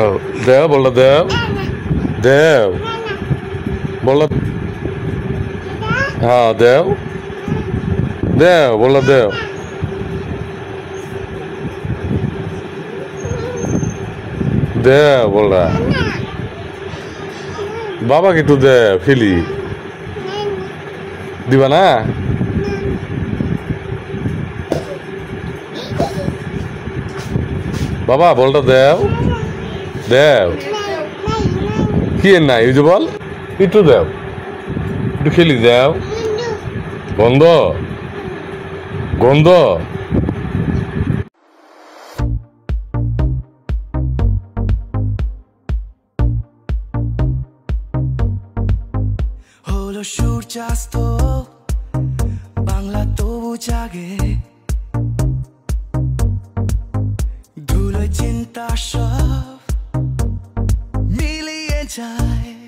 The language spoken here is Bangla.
Oh, দেও বলটা দেও দেও বলটা হ্যাঁ দেও দেও বলটা দেও দেও বলটা বাবাকে একটু দেও খেলি দিবা না বাবা বলটা দেও দেও কি এর নাই ওই যে বল একটু দেও একটু খেলি দেও গন্ধ গন্ধ হলো সূর্যাস্ত বাংলা তবু জাগে ধুলো চিন্তা সব মিলিয়ে যায়